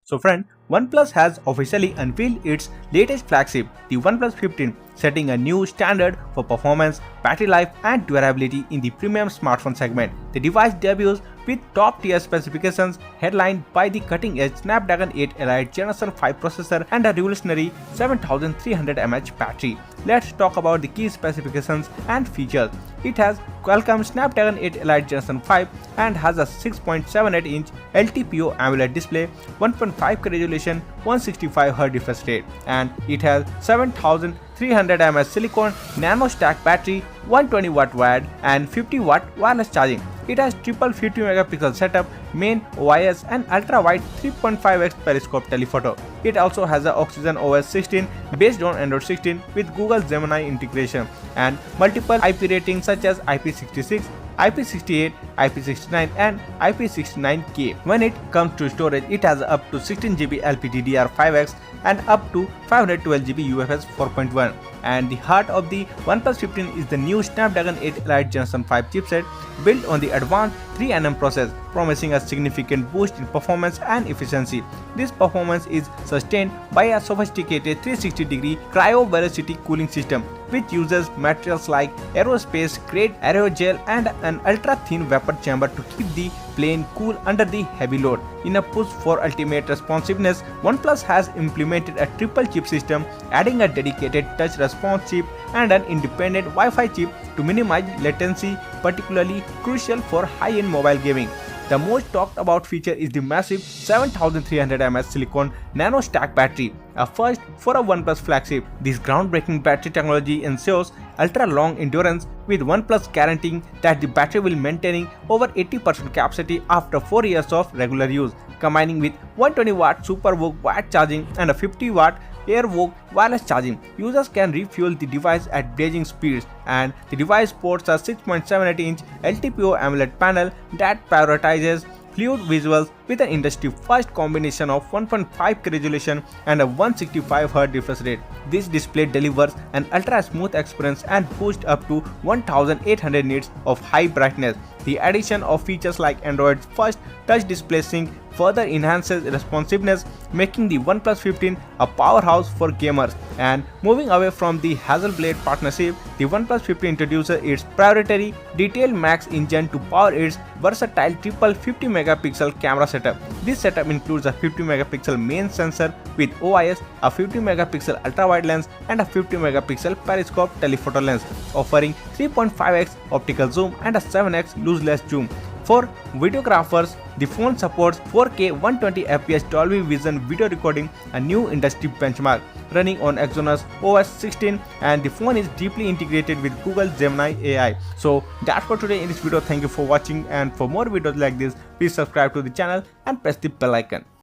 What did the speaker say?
So friend, OnePlus has officially unveiled its latest flagship, the OnePlus 15, setting a new standard for performance, battery life and durability in the premium smartphone segment. The device debuts with top-tier specifications headlined by the cutting-edge Snapdragon 8 Elite Generation 5 processor and a revolutionary 7300 mAh battery. Let's talk about the key specifications and features. It has Qualcomm Snapdragon 8 Elite Generation 5 and has a 6.78-inch LTPO AMOLED display, 1.5K resolution, 165Hz refresh rate, and it has 7300 mAh silicon nano stack battery, 120 watt wired and 50 watt wireless charging. It has triple 50 megapixel setup, main OIS and ultra-wide 3.5x periscope telephoto. It also has a Oxygen OS 16 based on Android 16 with Google Gemini integration and multiple IP ratings such as IP66, IP68, IP69 and IP69K. When it comes to storage, it has up to 16GB LPDDR5X and up to 512GB UFS 4.1. And the heart of the OnePlus 15 is the new Snapdragon 8 Elite Generation 5 chipset built on the advanced 3nm process, promising a significant boost in performance and efficiency. This performance is sustained by a sophisticated 360-degree cryo-velocity cooling system, which uses materials like aerospace-grade aerogel and an ultra-thin vapor chamber to keep the plane cool under the heavy load. In a push for ultimate responsiveness, OnePlus has implemented a triple chip system, adding a dedicated touch response chip and an independent Wi-Fi chip to minimize latency, particularly crucial for high-end mobile gaming. The most talked about feature is the massive 7300 mAh silicon nano stack battery, a first for a OnePlus flagship. This groundbreaking battery technology ensures ultra-long endurance, with OnePlus guaranteeing that the battery will maintain over 80% capacity after 4 years of regular use, combining with 120 watt Super VOOC wired charging and a 50 watt Air VOOC wireless charging. Users can refuel the device at blazing speeds, and the device sports a 6.78-inch LTPO AMOLED panel that prioritizes fluid visuals with an industry-first combination of 1.5K resolution and a 165Hz refresh rate. This display delivers an ultra-smooth experience and boosts up to 1800 nits of high brightness. The addition of features like Android's first touch display sync further enhances responsiveness, making the OnePlus 15 a powerhouse for gamers. And moving away from the Hasselblad partnership, the OnePlus 15 introduces its proprietary Detail Max engine to power its versatile triple 50 megapixel camera setup. This setup includes a 50 megapixel main sensor with OIS, a 50 megapixel ultra-wide lens and a 50 megapixel periscope telephoto lens, offering 3.5x optical zoom and a 7x lossless zoom. For videographers, the phone supports 4K 120fps Dolby Vision video recording, a new industry benchmark, running on Exynos OS 16, and the phone is deeply integrated with Google Gemini AI. So that's for today in this video. Thank you for watching, and for more videos like this, please subscribe to the channel and press the bell icon.